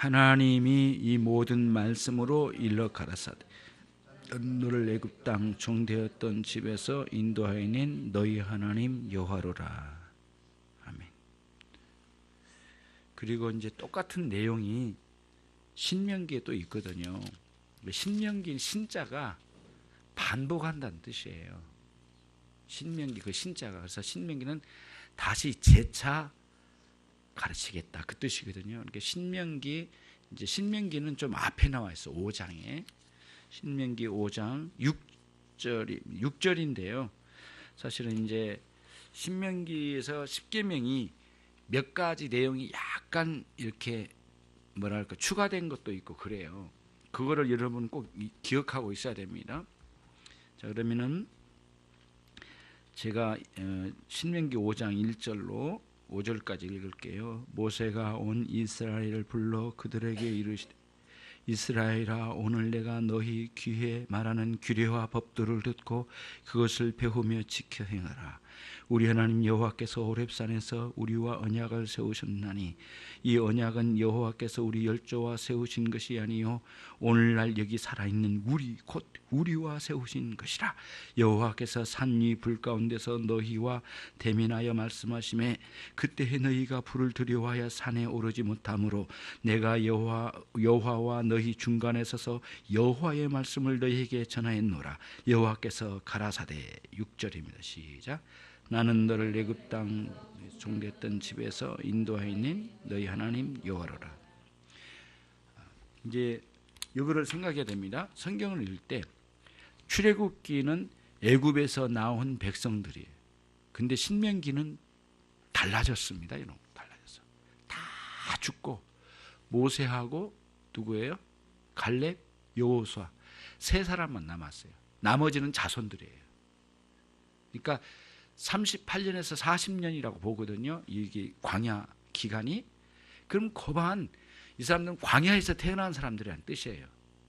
하나님이 이 모든 말씀으로 일러 가라사대 너를 애굽 땅 종되었던 집에서 인도하여낸 너희 하나님 여호와로라. 아멘. 그리고 이제 똑같은 내용이 신명기에 또 있거든요. 신명기 신자가 반복한다는 뜻이에요. 신명기 그 신자가. 그래서 신명기는 다시 재차 가르치겠다 그 뜻이거든요. 그러니까 신명기는 좀 앞에 나와 있어. 5장에 신명기 5장 6절인데요. 사실은 이제 신명기에서 십계명이 몇 가지 내용이 약간 이렇게 뭐랄까 추가된 것도 있고 그래요. 그거를 여러분 꼭 기억하고 있어야 됩니다. 자, 그러면은 제가 신명기 5장 1절로 5절까지 읽을게요. 모세가 온 이스라엘을 불러 그들에게 이르시되 이스라엘아, 오늘 내가 너희 귀에 말하는 규례와 법도를 듣고 그것을 배우며 지켜 행하라. 우리 하나님 여호와께서 호렙산에서 우리와 언약을 세우셨나니 이 언약은 여호와께서 우리 열조와 세우신 것이 아니요 오늘날 여기 살아있는 우리 곧 우리와 세우신 것이라. 여호와께서 산 위 불 가운데서 너희와 대면하여 말씀하시매 그때에 너희가 불을 두려워하여 산에 오르지 못하므로 내가 여호와와 너희 중간에 서서 여호와의 말씀을 너희에게 전하였노라. 여호와께서 가라사대 6절입니다. 시작. 나는 너를 애굽 땅 종됐던 집에서 인도하여낸 너희 하나님 여호와로라. 이제 이거를 생각해야 됩니다. 성경을 읽을 때 출애굽기는 애굽에서 나온 백성들이에요. 근데 신명기는 달라졌습니다. 여러분, 달라졌어. 다 죽고 모세하고 누구예요? 갈렙, 여호수아 세 사람만 남았어요. 나머지는 자손들이에요. 그러니까 38년에서 40년이라고 보거든요. 이게 광야 기간이. 그럼 거반 이 사람들은 광야에서 태어난 사람들이라는 뜻이에요.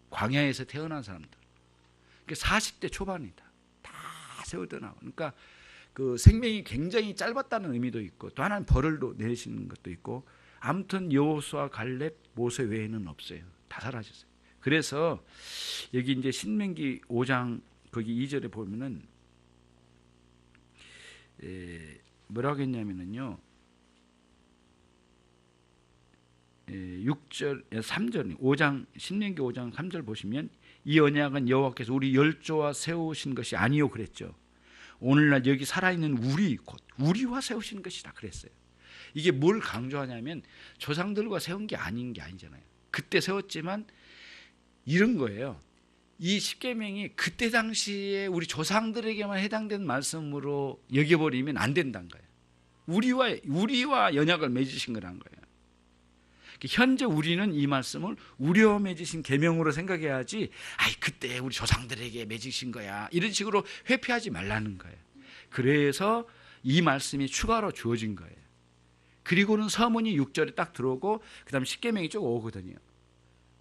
광야에서 태어난 사람들. 그러니까 40대 초반이다. 다 세월 떠나고. 그러니까 그 생명이 굉장히 짧았다는 의미도 있고 또 하나는 벌을 내리시는 것도 있고 아무튼 여호수아, 갈렙, 모세 외에는 없어요. 다 사라졌어요. 그래서 여기 이제 신명기 5장 거기 2절에 보면은 뭐라고 했냐면은요. 6절, 3절, 5장 신명기 5장 3절 보시면 이 언약은 여호와께서 우리 열조와 세우신 것이 아니요 그랬죠. 오늘날 여기 살아있는 우리 곧 우리와 세우신 것이다 그랬어요. 이게 뭘 강조하냐면 조상들과 세운 게 아닌 게 아니잖아요. 그때 세웠지만 이런 거예요. 이 십계명이 그때 당시에 우리 조상들에게만 해당된 말씀으로 여겨버리면 안 된다는 거예요. 우리와 연약을 맺으신 거란 거예요. 현재 우리는 이 말씀을 우리와 맺으신 계명으로 생각해야지 그때 우리 조상들에게 맺으신 거야 이런 식으로 회피하지 말라는 거예요. 그래서 이 말씀이 추가로 주어진 거예요. 그리고는 서문이 6절에 딱 들어오고 그 다음에 십계명이 쭉 오거든요.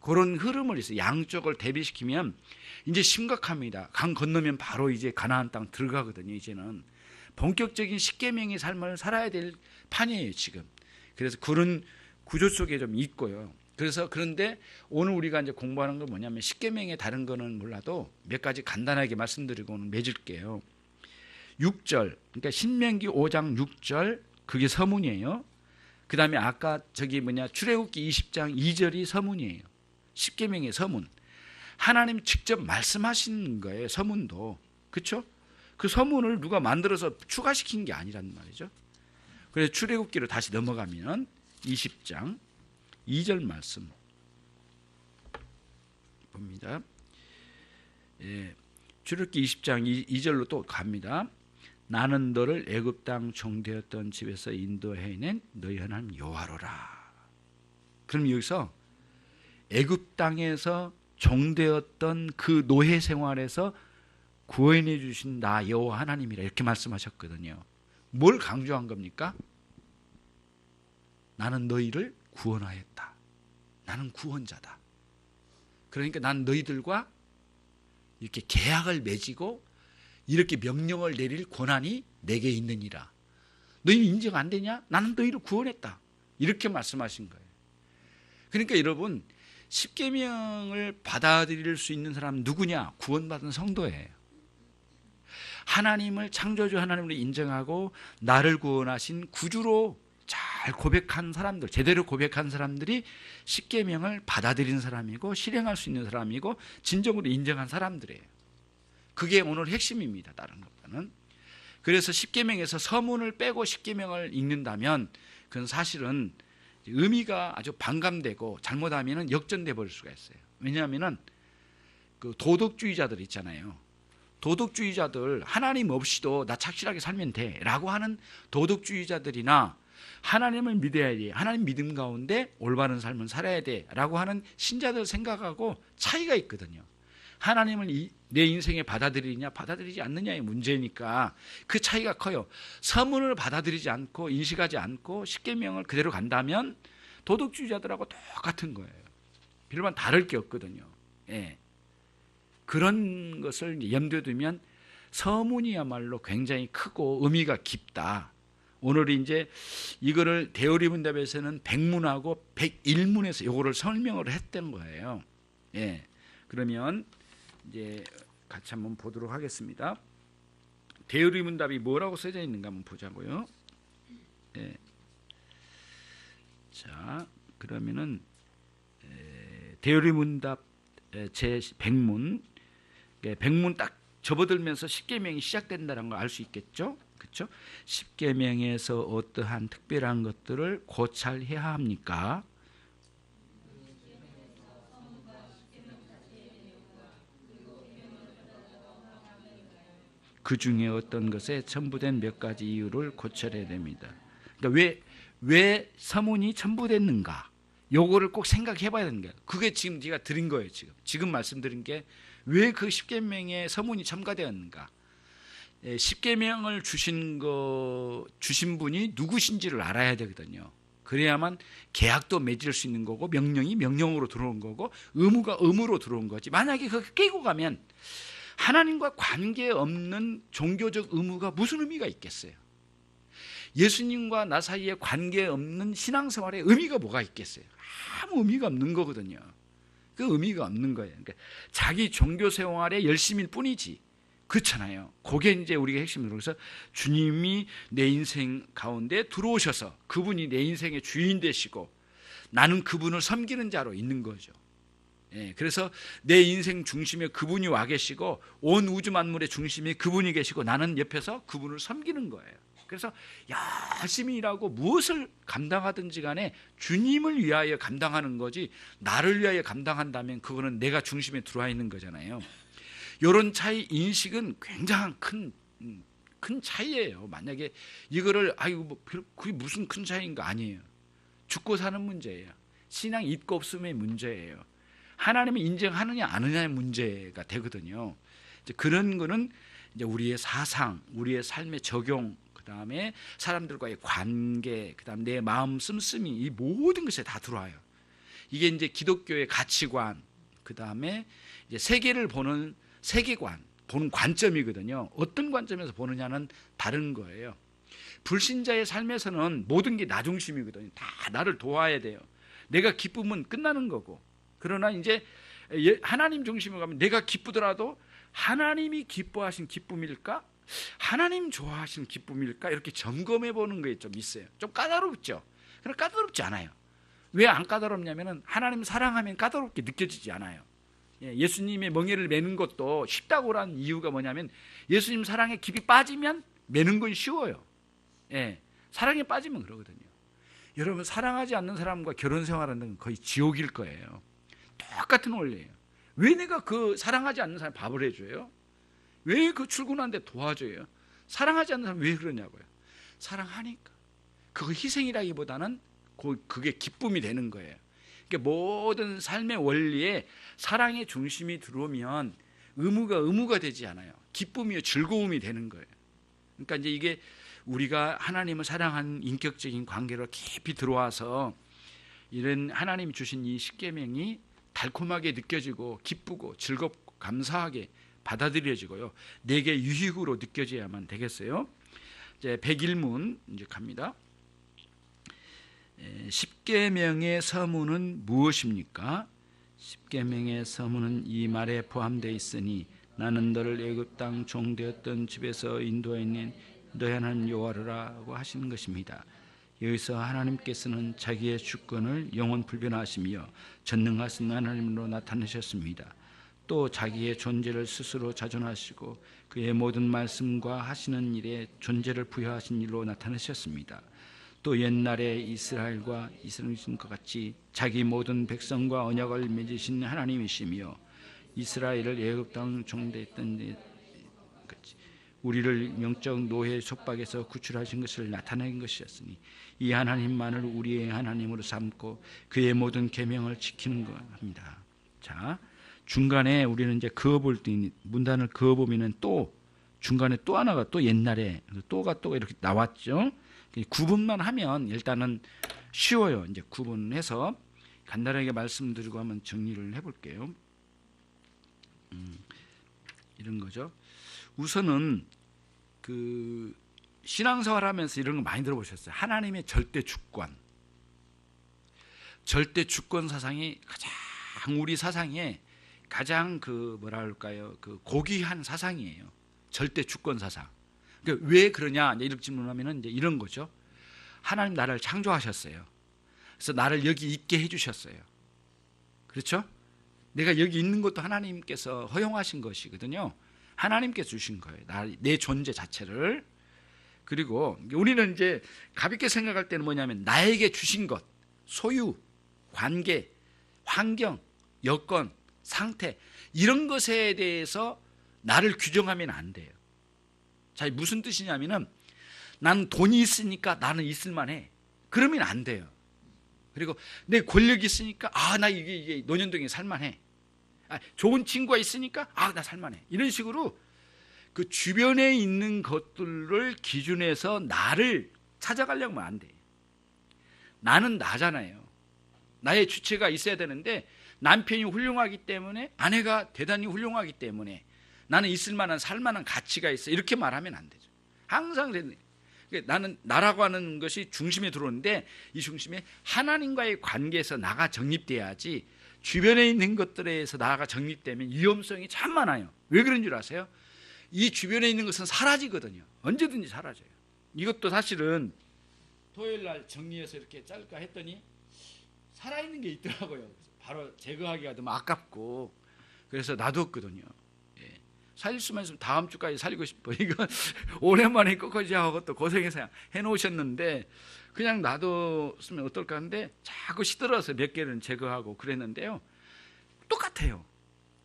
그런 흐름을 있어요. 양쪽을 대비시키면 이제 심각합니다. 강 건너면 바로 이제 가나안 땅 들어가거든요. 이제는 본격적인 십계명의 삶을 살아야 될 판이에요 지금. 그래서 그런 구조 속에 좀 있고요. 그래서 그런데 오늘 우리가 이제 공부하는 건 뭐냐면 십계명의 다른 거는 몰라도 몇 가지 간단하게 말씀드리고는 맺을게요. 6절, 그러니까 신명기 5장 6절 그게 서문이에요. 그 다음에 아까 출애굽기 20장 2절이 서문이에요. 십계명의 서문. 하나님 직접 말씀하신 거예요. 서문도. 그렇죠? 그 서문을 누가 만들어서 추가시킨 게 아니란 말이죠. 그래서 출애굽기로 다시 넘어가면 20장 2절 말씀 봅니다. 출애굽기 20장 2절로 또 갑니다. 나는 너를 애굽 땅 종되었던 집에서 인도해낸 너희 하나님 여호와로라. 그럼 여기서 애굽 땅에서 종되었던 그 노예 생활에서 구원해 주신 나 여호와 하나님이라 이렇게 말씀하셨거든요. 뭘 강조한 겁니까? 나는 너희를 구원하였다. 나는 구원자다. 그러니까 난 너희들과 이렇게 계약을 맺고 이렇게 명령을 내릴 권한이 내게 있느니라. 너희 인정 안 되냐? 나는 너희를 구원했다. 이렇게 말씀하신 거예요. 그러니까 여러분, 십계명을 받아들일 수 있는 사람 누구냐? 구원받은 성도예요. 하나님을 창조주 하나님으로 인정하고 나를 구원하신 구주로 잘 고백한 사람들, 제대로 고백한 사람들이 십계명을 받아들인 사람이고 실행할 수 있는 사람이고 진정으로 인정한 사람들이에요. 그게 오늘 핵심입니다. 다른 것보다는. 그래서 십계명에서 서문을 빼고 십계명을 읽는다면 그건 사실은 의미가 아주 반감되고 잘못하면 역전돼 버릴 수가 있어요. 왜냐하면 그 도덕주의자들 있잖아요. 도덕주의자들, 하나님 없이도 나 착실하게 살면 돼 라고 하는 도덕주의자들이나 하나님을 믿어야 돼, 하나님 믿음 가운데 올바른 삶을 살아야 돼 라고 하는 신자들 생각하고 차이가 있거든요. 하나님을 내 인생에 받아들이냐 받아들이지 않느냐의 문제니까 그 차이가 커요. 서문을 받아들이지 않고 인식하지 않고 십계명을 그대로 간다면 도덕주의자들하고 똑같은 거예요. 별반 다를 게 없거든요. 예. 그런 것을 염두에 두면 서문이야말로 굉장히 크고 의미가 깊다. 오늘 이제 이거를 대어리문답에서는 100문하고 101문에서 이거를 설명을 했던 거예요. 예. 그러면 이제 같이 한번 보도록 하겠습니다. 대어리문답이 뭐라고 써져 있는가 한번 보자고요. 예. 자, 그러면은 대어리문답 제 100문, 100문 딱 접어들면서 십계명이 시작된다는 걸 알 수 있겠죠? 그렇죠? 십계명에서 어떠한 특별한 것들을 고찰해야 합니까? 그 중에 어떤 것에 첨부된 몇 가지 이유를 고찰해야 됩니다. 그러니까 왜 서문이 첨부됐는가? 요거를 꼭 생각해 봐야 되는 거예요. 그게 지금 제가 드린 거예요. 지금 말씀드린 게 왜 그 십계명에 서문이 첨가되었는가? 십계명을 주신 분이 누구신지를 알아야 되거든요. 그래야만 계약도 맺을 수 있는 거고 명령이 명령으로 들어온 거고 의무가 의무로 들어온 거지. 만약에 그거 깨고 가면 하나님과 관계없는 종교적 의무가 무슨 의미가 있겠어요? 예수님과 나 사이에 관계없는 신앙생활에 의미가 뭐가 있겠어요? 아무 의미가 없는 거거든요. 그 의미가 없는 거예요. 그러니까 자기 종교생활에 열심일 뿐이지. 그렇잖아요. 그게 이제 우리가 핵심으로. 그래서 주님이 내 인생 가운데 들어오셔서 그분이 내 인생의 주인 되시고 나는 그분을 섬기는 자로 있는 거죠. 예, 그래서 내 인생 중심에 그분이 와 계시고 온 우주 만물의 중심에 그분이 계시고 나는 옆에서 그분을 섬기는 거예요. 그래서 열심히 일하고 무엇을 감당하든지 간에 주님을 위하여 감당하는 거지 나를 위하여 감당한다면 그거는 내가 중심에 들어와 있는 거잖아요. 이런 차이 인식은 굉장히 큰 차이예요. 만약에 이거를 그게 무슨 큰 차이인가? 아니에요. 죽고 사는 문제예요. 신앙 있고 없음의 문제예요. 하나님을 인정하느냐 안 하느냐의 문제가 되거든요. 이제 그런 거는 이제 우리의 사상, 우리의 삶의 적용, 그 다음에 사람들과의 관계, 그 다음 내 마음 씀씀이 이 모든 것에 다 들어와요. 이게 이제 기독교의 가치관, 그 다음에 이제 세계를 보는 세계관, 보는 관점이거든요. 어떤 관점에서 보느냐는 다른 거예요. 불신자의 삶에서는 모든 게 나 중심이거든요. 다 나를 도와야 돼요. 내가 기쁘면 끝나는 거고. 그러나 이제 하나님 중심으로 가면 내가 기쁘더라도 하나님이 기뻐하신 기쁨일까? 하나님 좋아하시는 기쁨일까? 이렇게 점검해 보는 거에 좀 있어요. 좀 까다롭죠? 그러나 까다롭지 않아요. 왜 안 까다롭냐면 하나님 사랑하면 까다롭게 느껴지지 않아요. 예수님의 멍에를 매는 것도 쉽다고 한 이유가 뭐냐면 예수님 사랑에 깊이 빠지면 매는 건 쉬워요. 사랑에 빠지면 그러거든요. 여러분 사랑하지 않는 사람과 결혼 생활하는 건 거의 지옥일 거예요. 똑같은 원리예요. 왜 내가 그 사랑하지 않는 사람 밥을 해줘요? 왜 그 출근하는데 도와줘요? 사랑하지 않는 사람 왜 그러냐고요. 사랑하니까. 그거 희생이라기보다는 그게 기쁨이 되는 거예요. 그러니까 모든 삶의 원리에 사랑의 중심이 들어오면 의무가 되지 않아요. 기쁨이요 즐거움이 되는 거예요. 그러니까 이제 이게 우리가 하나님을 사랑하는 인격적인 관계로 깊이 들어와서 이런 하나님이 주신 이 십계명이 달콤하게 느껴지고 기쁘고 즐겁고 감사하게 받아들여지고요. 내게 유익으로 느껴져야만 되겠어요. 이제 101문 이제 갑니다. 십계명의 서문은 무엇입니까? 십계명의 서문은 이 말에 포함되어 있으니 나는 너를 애굽 땅 종되었던 집에서 인도하였니 너희 하나님 여호와라고 하시는 것입니다. 여기서 하나님께서는 자기의 주권을 영원 불변하시며 전능하신 하나님으로 나타내셨습니다. 또 자기의 존재를 스스로 자존하시고 그의 모든 말씀과 하시는 일에 존재를 부여하신 일로 나타내셨습니다. 또 옛날에 이스라엘과 이스라엘이신 것 같이 자기 모든 백성과 언약을 맺으신 하나님이시며 이스라엘을 애굽 땅 종되었던 같이 우리를 영적 노예 속박에서 구출하신 것을 나타낸 것이었으니 이 하나님만을 우리의 하나님으로 삼고 그의 모든 계명을 지키는 겁니다. 자, 중간에 우리는 이제 그어볼 때 문단을 그어보면은 또 중간에 또 하나가 또 옛날에 또가 이렇게 나왔죠. 구분만 하면 일단은 쉬워요. 이제 구분해서 간단하게 말씀드리고 한번 정리를 해볼게요. 이런 거죠. 우선은 그 신앙생활 하면서 이런 거 많이 들어보셨어요. 하나님의 절대 주권 사상이 가장 우리 사상에 가장 그 뭐라 할까요? 그 고귀한 사상이에요. 절대 주권 사상. 그러니까 왜 그러냐? 이렇게 질문하면은 이제 이런 거죠. 하나님 나를 창조하셨어요. 그래서 나를 여기 있게 해주셨어요. 그렇죠? 내가 여기 있는 것도 하나님께서 허용하신 것이거든요. 하나님께서 주신 거예요. 내 존재 자체를. 그리고 우리는 이제 가볍게 생각할 때는 뭐냐면 나에게 주신 것, 소유, 관계, 환경, 여건, 상태 이런 것에 대해서 나를 규정하면 안 돼요. 자, 무슨 뜻이냐면은 나는 돈이 있으니까 나는 있을만해. 그러면 안 돼요. 그리고 내 권력이 있으니까 나 이게 논현동에 살만해. 좋은 친구가 있으니까 나 살만해. 이런 식으로 그 주변에 있는 것들을 기준해서 나를 찾아가려면 안 돼. 나는 나잖아요. 나의 주체가 있어야 되는데 남편이 훌륭하기 때문에 아내가 대단히 훌륭하기 때문에 나는 있을 만한 살만한 가치가 있어. 이렇게 말하면 안 되죠. 항상 나는 나라고 하는 것이 중심에 들어오는데 이 중심에 하나님과의 관계에서 나가 정립돼야지 주변에 있는 것들에 의해서 나가 정립되면 위험성이 참 많아요. 왜 그런 줄 아세요? 이 주변에 있는 것은 사라지거든요. 언제든지 사라져요. 이것도 사실은 토요일 날 정리해서 이렇게 짤까 했더니 살아있는 게 있더라고요. 바로 제거하기가 너무 아깝고 그래서 놔뒀거든요. 살릴 수만 있으면 다음 주까지 살리고 싶어. 이건 오랜만에 끝까지 하고 또 고생해서 해놓으셨는데 그냥 놔뒀으면 어떨까 하는데 자꾸 시들어서 몇 개는 제거하고 그랬는데요. 똑같아요.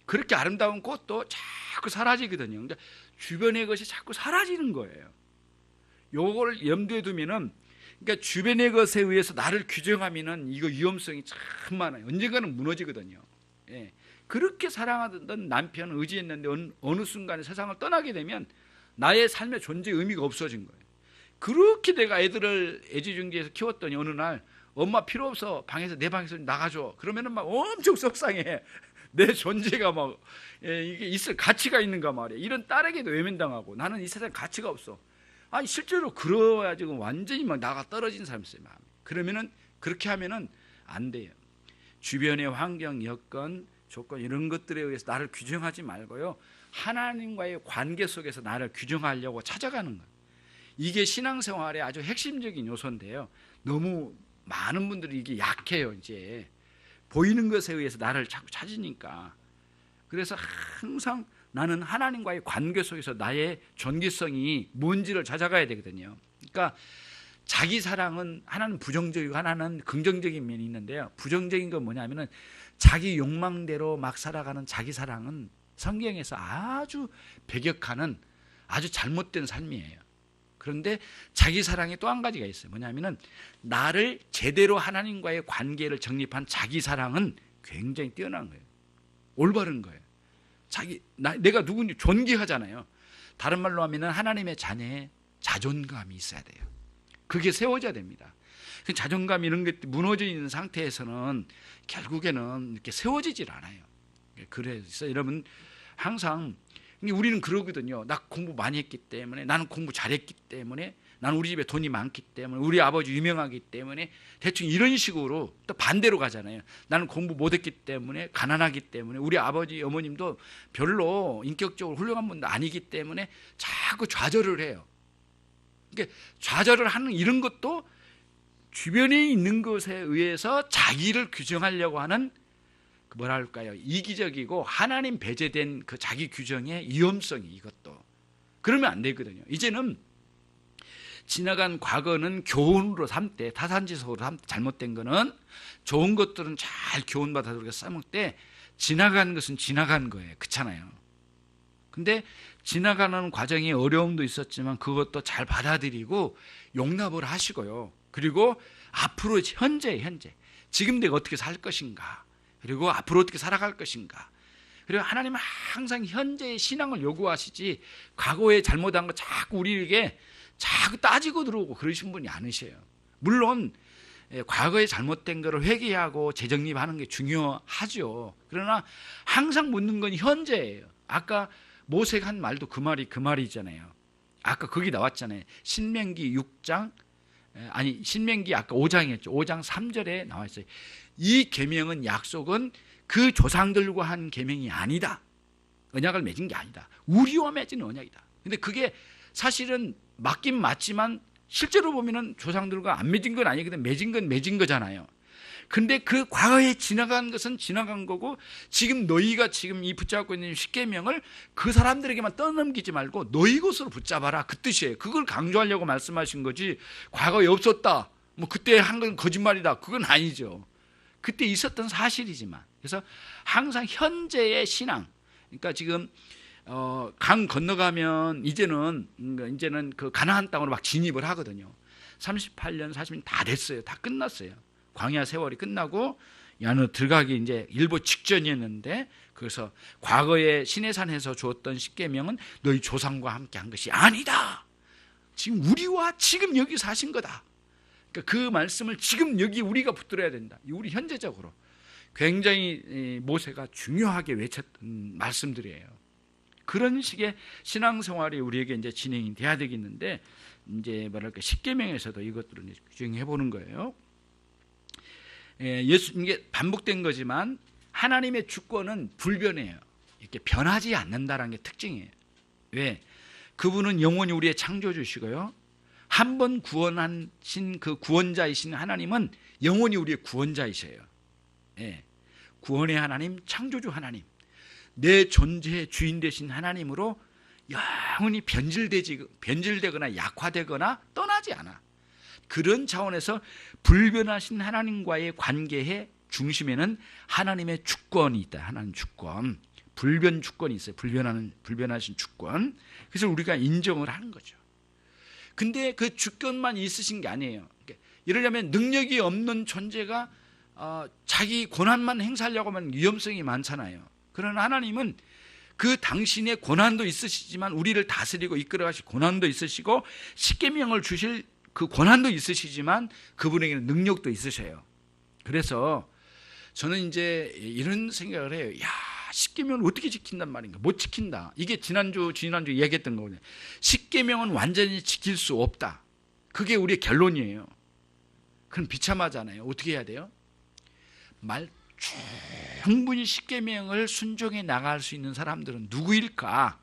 그렇게 아름다운 꽃도 자꾸 사라지거든요. 그러니까 주변의 것이 자꾸 사라지는 거예요. 요걸 염두에 두면은 그러니까 주변의 것에 의해서 나를 규정하면은 이거 위험성이 참 많아요. 언젠가는 무너지거든요. 예. 그렇게 사랑하던 남편을 의지했는데 어느 순간에 세상을 떠나게 되면 나의 삶의 존재의 의미가 없어진 거예요. 그렇게 내가 애들을 애지중지해서 키웠더니 어느 날 엄마 필요 없어. 내 방에서 나가줘. 그러면은 막 엄청 속상해. 내 존재가 막 이게 있을 가치가 있는가 말이야. 이런 딸에게도 외면당하고 나는 이 세상에 가치가 없어. 아니 실제로 그러야 지금 완전히 막 나가 떨어진 사람이 있어요. 마음이. 그러면은 그렇게 하면은 안 돼요. 주변의 환경, 여건, 조건 이런 것들에 의해서 나를 규정하지 말고요. 하나님과의 관계 속에서 나를 규정하려고 찾아가는 거예요. 이게 신앙생활의 아주 핵심적인 요소인데요. 너무 많은 분들이 이게 약해요. 이제 보이는 것에 의해서 나를 자꾸 찾으니까. 그래서 항상 나는 하나님과의 관계 속에서 나의 존귀성이 뭔지를 찾아가야 되거든요. 그러니까 자기 사랑은 하나는 부정적이고 하나는 긍정적인 면이 있는데요. 부정적인 건 뭐냐면은 자기 욕망대로 막 살아가는 자기 사랑은 성경에서 아주 배격하는 아주 잘못된 삶이에요. 그런데 자기 사랑에 또 한 가지가 있어요. 뭐냐면은 나를 제대로 하나님과의 관계를 정립한 자기 사랑은 굉장히 뛰어난 거예요. 올바른 거예요. 내가 누군지 존귀하잖아요. 다른 말로 하면은 하나님의 자녀의 자존감이 있어야 돼요. 그게 세워져야 됩니다. 그 자존감 이런 게 무너져 있는 상태에서는 결국에는 이렇게 세워지질 않아요. 그래서 여러분 항상 우리는 그러거든요. 나 공부 많이 했기 때문에 나는 공부 잘했기 때문에 나는 우리 집에 돈이 많기 때문에, 우리 아버지 유명하기 때문에, 대충 이런 식으로 또 반대로 가잖아요. 나는 공부 못했기 때문에, 가난하기 때문에, 우리 아버지 어머님도 별로 인격적으로 훌륭한 분도 아니기 때문에 자꾸 좌절을 해요. 그러니까 좌절을 하는 이런 것도 주변에 있는 것에 의해서 자기를 규정하려고 하는 뭐랄까요, 이기적이고 하나님 배제된 그 자기 규정의 위험성이, 이것도 그러면 안 되거든요. 이제는 지나간 과거는 교훈으로 삼되, 타산지석으로 삼되, 잘못된 거는, 좋은 것들은 잘 교훈받아서 우리가 써먹되, 지나간 것은 지나간 거예요. 그렇잖아요. 근데 지나가는 과정에 어려움도 있었지만 그것도 잘 받아들이고 용납을 하시고요. 그리고 앞으로 현재 지금 내가 어떻게 살 것인가, 그리고 앞으로 어떻게 살아갈 것인가, 그리고 하나님은 항상 현재의 신앙을 요구하시지 과거에 잘못한 거 자꾸 우리에게 자꾸 따지고 들어오고 그러신 분이 아니세요. 물론 과거에 잘못된 거를 회개하고 재정립하는 게 중요하죠. 그러나 항상 묻는 건 현재예요. 아까 모세가 한 말도 그 말이잖아요. 아까 거기 나왔잖아요. 신명기 6장, 아니 신명기 아까 5장이었죠. 5장 3절에 나와 있어요. 이 계명은, 약속은 그 조상들과 한 계명이 아니다. 언약을 맺은 게 아니다. 우리와 맺은 언약이다. 근데 그게 사실은 맞긴 맞지만 실제로 보면은 조상들과 안 맺은 건 아니거든. 맺은 건 맺은 거잖아요. 근데 그 과거에 지나간 것은 지나간 거고, 지금 너희가 지금 이 붙잡고 있는 십계명을 그 사람들에게만 떠넘기지 말고 너희 것으로 붙잡아라, 그 뜻이에요. 그걸 강조하려고 말씀하신 거지, 과거에 없었다, 뭐 그때 한 건 거짓말이다, 그건 아니죠. 그때 있었던 사실이지만. 그래서 항상 현재의 신앙, 그러니까 지금 강 건너가면 이제는 그 가나안 땅으로 막 진입을 하거든요. 38년 40년 다 됐어요. 다 끝났어요. 광야 세월이 끝나고 이 안으로 들어가기 이제 일보 직전이었는데, 그래서 과거에 시내산에서 주었던 십계명은 너희 조상과 함께 한 것이 아니다. 지금 우리와 지금 여기 사신 거다. 그러니까 그 말씀을 지금 여기 우리가 붙들어야 된다. 우리 현재적으로 굉장히 모세가 중요하게 외쳤던 말씀들이에요. 그런 식의 신앙생활이 우리에게 이제 진행이 돼야 되겠는데, 이제 뭐랄까 십계명에서도 이것들을 규정해 보는 거예요. 이게 반복된 거지만 하나님의 주권은 불변해요. 이렇게 변하지 않는다는 게 특징이에요. 왜? 그분은 영원히 우리의 창조주시고요, 한 번 구원하신 그 구원자이신 하나님은 영원히 우리의 구원자이세요. 구원의 하나님, 창조주 하나님, 내 존재의 주인 되신 하나님으로 영원히 변질되거나 약화되거나 떠나지 않아. 그런 차원에서 불변하신 하나님과의 관계의 중심에는 하나님의 주권이 있다. 하나님 주권, 불변 주권이 있어요. 불변하신 주권. 그래서 우리가 인정을 하는 거죠. 근데 그 주권만 있으신 게 아니에요. 이러려면 능력이 없는 존재가 자기 권한만 행사하려고 하면 위험성이 많잖아요. 그러나 하나님은 그 당신의 권한도 있으시지만, 우리를 다스리고 이끌어가실 권한도 있으시고, 십계명을 주실 그 권한도 있으시지만 그분에게는 능력도 있으셔요. 그래서 저는 이제 이런 생각을 해요. 야, 십계명을 어떻게 지킨단 말인가? 못 지킨다. 이게 지난주 얘기했던 거거든요. 십계명은 완전히 지킬 수 없다. 그게 우리의 결론이에요. 그럼 비참하잖아요. 어떻게 해야 돼요? 충분히 십계명을 순종해 나갈 수 있는 사람들은 누구일까?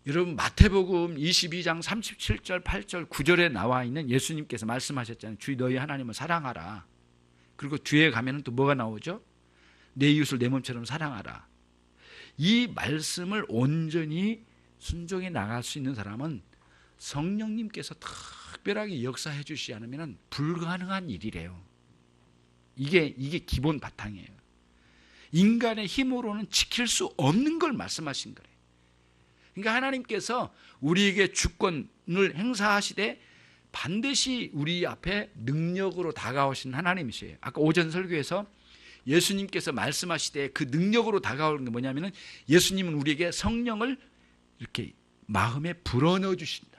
여러분 마태복음 22장 37절 8절 9절에 나와 있는 예수님께서 말씀하셨잖아요. 주 너희 하나님을 사랑하라. 그리고 뒤에 가면 또 뭐가 나오죠? 내 이웃을 내 몸처럼 사랑하라. 이 말씀을 온전히 순종해 나갈 수 있는 사람은 성령님께서 특별하게 역사해 주시지 않으면 불가능한 일이래요. 이게 기본 바탕이에요. 인간의 힘으로는 지킬 수 없는 걸 말씀하신 거예요. 그러니까 하나님께서 우리에게 주권을 행사하시되 반드시 우리 앞에 능력으로 다가오신 하나님이세요. 아까 오전 설교에서 예수님께서 말씀하시되 그 능력으로 다가오는 게 뭐냐면은, 예수님은 우리에게 성령을 이렇게 마음에 불어넣어 주신다.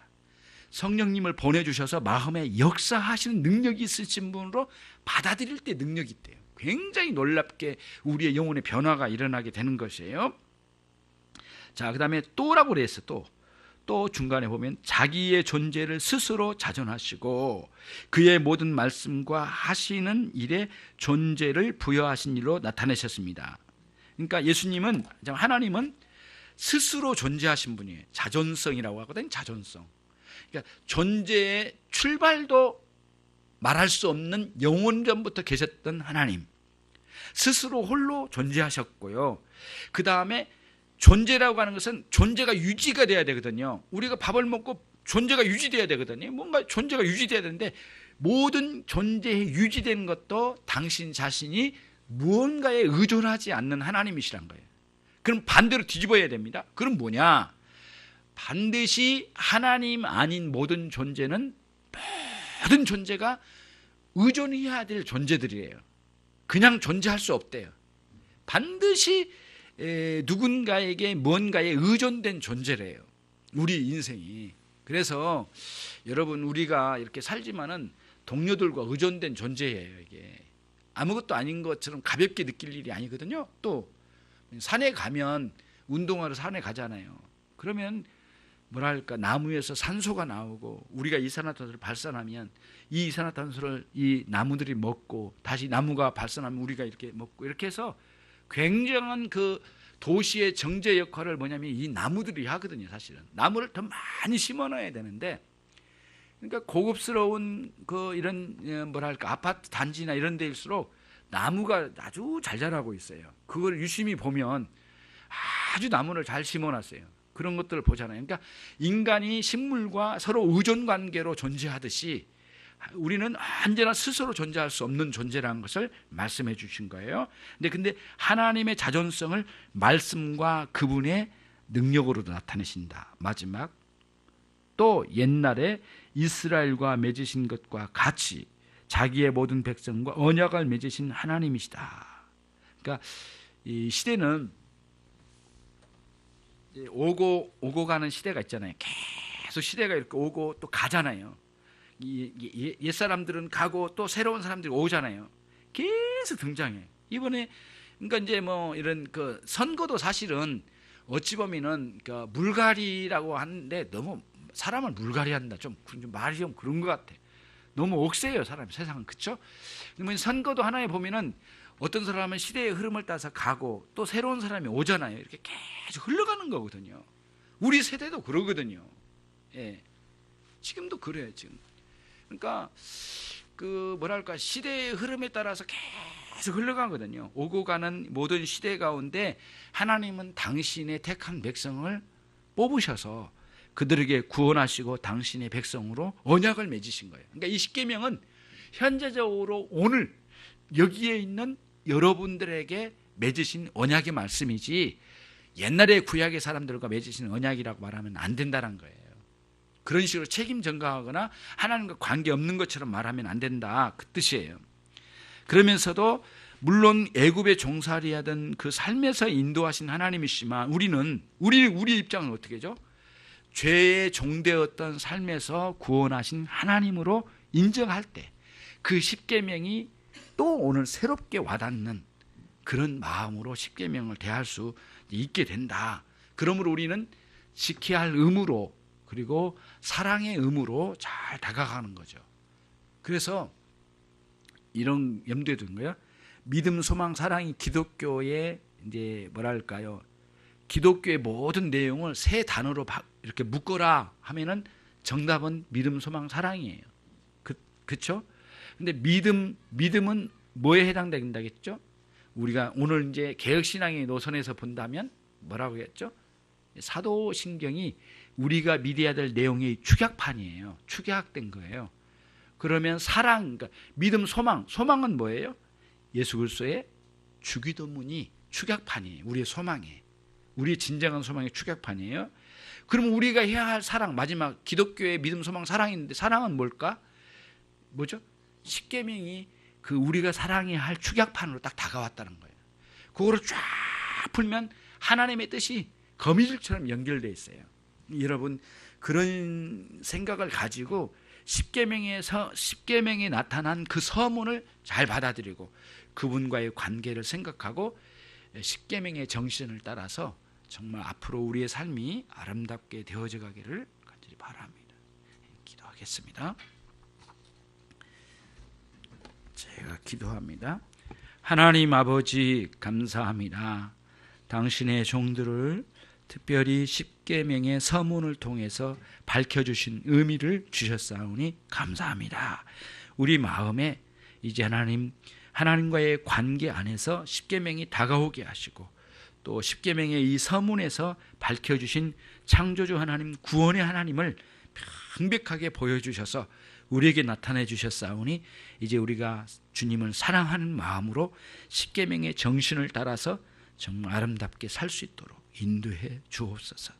성령님을 보내주셔서 마음에 역사하시는 능력이 있으신 분으로 받아들일 때 능력이 있대요. 굉장히 놀랍게 우리의 영혼의 변화가 일어나게 되는 것이에요. 자, 그 다음에 또라고 그랬어요. 또 중간에 보면 자기의 존재를 스스로 자존하시고 그의 모든 말씀과 하시는 일에 존재를 부여하신 일로 나타내셨습니다. 그러니까 예수님은, 하나님은 스스로 존재하신 분이에요. 자존성이라고 하거든요. 자존성. 그러니까 존재의 출발도 말할 수 없는 영원전부터 계셨던 하나님, 스스로 홀로 존재하셨고요. 그 다음에 존재라고 하는 것은 존재가 유지가 돼야 되거든요. 우리가 밥을 먹고 존재가 유지돼야 되거든요. 뭔가 존재가 유지돼야 되는데 모든 존재에 유지되는 것도 당신 자신이 무언가에 의존하지 않는 하나님이시란 거예요. 그럼 반대로 뒤집어야 됩니다. 그럼 뭐냐? 반드시 하나님 아닌 모든 존재는, 모든 존재가 의존해야 될 존재들이에요. 그냥 존재할 수 없대요. 반드시 누군가에게 뭔가에 의존된 존재래요, 우리 인생이. 그래서 여러분, 우리가 이렇게 살지만은 동료들과 의존된 존재예요. 이게 아무것도 아닌 것처럼 가볍게 느낄 일이 아니거든요. 또 산에 가면, 운동하러 산에 가잖아요. 그러면 뭐랄까, 나무에서 산소가 나오고 우리가 이산화탄소를 발산하면 이 이산화탄소를 이 나무들이 먹고 다시 나무가 발산하면 우리가 이렇게 먹고, 이렇게 해서 굉장한 그 도시의 정제 역할을 뭐냐면 이 나무들이 하거든요. 사실은 나무를 더 많이 심어놔야 되는데, 그러니까 고급스러운 그 이런 뭐랄까 아파트 단지나 이런 데일수록 나무가 아주 잘 자라고 있어요. 그걸 유심히 보면 아주 나무를 잘 심어놨어요. 그런 것들을 보잖아요. 그러니까 인간이 식물과 서로 의존 관계로 존재하듯이 우리는 언제나 스스로 존재할 수 없는 존재라는 것을 말씀해 주신 거예요. 근데 하나님의 자존성을 말씀과 그분의 능력으로도 나타내신다. 마지막, 또 옛날에 이스라엘과 맺으신 것과 같이 자기의 모든 백성과 언약을 맺으신 하나님이시다. 그러니까 이 시대는 오고 가는 시대가 있잖아요. 계속 시대가 이렇게 오고 또 가잖아요. 옛 사람들은 가고 또 새로운 사람들이 오잖아요. 계속 등장해. 이번에 그러니까 이제 뭐 이런 그 선거도 사실은 어찌 보면은 그 물갈이라고 하는데 너무 사람을 물갈이한다. 좀 말이 좀 그런 것 같아. 너무 억세요, 사람이. 세상은. 그렇죠? 선거도 하나에 보면은 어떤 사람은 시대의 흐름을 따라서 가고 또 새로운 사람이 오잖아요. 이렇게 계속 흘러가는 거거든요. 우리 세대도 그러거든요. 예. 지금도 그래요, 지금. 그러니까 그 뭐랄까, 시대의 흐름에 따라서 계속 흘러가거든요. 오고 가는 모든 시대 가운데 하나님은 당신의 택한 백성을 뽑으셔서 그들에게 구원하시고 당신의 백성으로 언약을 맺으신 거예요. 그러니까 이 십계명은 현재적으로 오늘 여기에 있는 여러분들에게 맺으신 언약의 말씀이지 옛날에 구약의 사람들과 맺으신 언약이라고 말하면 안 된다는 거예요. 그런 식으로 책임 전가하거나 하나님과 관계없는 것처럼 말하면 안 된다, 그 뜻이에요. 그러면서도 물론 애굽에 종살이하던 그 삶에서 인도하신 하나님이시지만 우리 입장은 어떻게 하죠? 죄의 종되었던 삶에서 구원하신 하나님으로 인정할 때 그 십계명이 또 오늘 새롭게 와닿는 그런 마음으로 십계명을 대할 수 있게 된다. 그러므로 우리는 지켜야 할 의무로, 그리고 사랑의 의무로 잘 다가가는 거죠. 그래서 이런 염두에 두는 거예요. 믿음, 소망, 사랑이 기독교의 이제 뭐랄까요? 기독교의 모든 내용을 세 단어로 이렇게 묶어라 하면은 정답은 믿음, 소망, 사랑이에요. 그렇죠? 근데 믿음은 뭐에 해당된다겠죠? 우리가 오늘 이제 개혁신앙의 노선에서 본다면 뭐라고 했죠? 사도신경이 우리가 믿어야 될 내용의 축약판이에요. 축약된 거예요. 그러면 사랑, 그러니까 믿음, 소망은 뭐예요? 예수 그리스도의 주기도문이 축약판이에요. 우리의 소망에, 우리의 진정한 소망의 축약판이에요. 그럼 우리가 해야 할 사랑, 마지막 기독교의 믿음, 소망, 사랑인데 사랑은 뭘까? 뭐죠? 십계명이 그 우리가 사랑해야 할 축약판으로 딱 다가왔다는 거예요. 그거를 쫙 풀면 하나님의 뜻이 거미줄처럼 연결되어 있어요. 여러분, 그런 생각을 가지고 십계명에 나타난 그 서문을 잘 받아들이고 그분과의 관계를 생각하고 십계명의 정신을 따라서 정말 앞으로 우리의 삶이 아름답게 되어져 가기를 간절히 바랍니다. 기도하겠습니다. 제가 기도합니다. 하나님 아버지 감사합니다. 당신의 종들을 특별히 십계명의 서문을 통해서 밝혀주신 의미를 주셨사오니 감사합니다. 우리 마음에 이제 하나님과의 관계 안에서 십계명이 다가오게 하시고 또 십계명의 이 서문에서 밝혀주신 창조주 하나님, 구원의 하나님을 명백하게 보여주셔서 우리에게 나타내 주셨사오니 이제 우리가 주님을 사랑하는 마음으로 십계명의 정신을 따라서 정말 아름답게 살 수 있도록 인도해 주옵소서.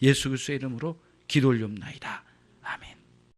예수 그리스도의 이름으로 기도 올리옵나이다. 아멘.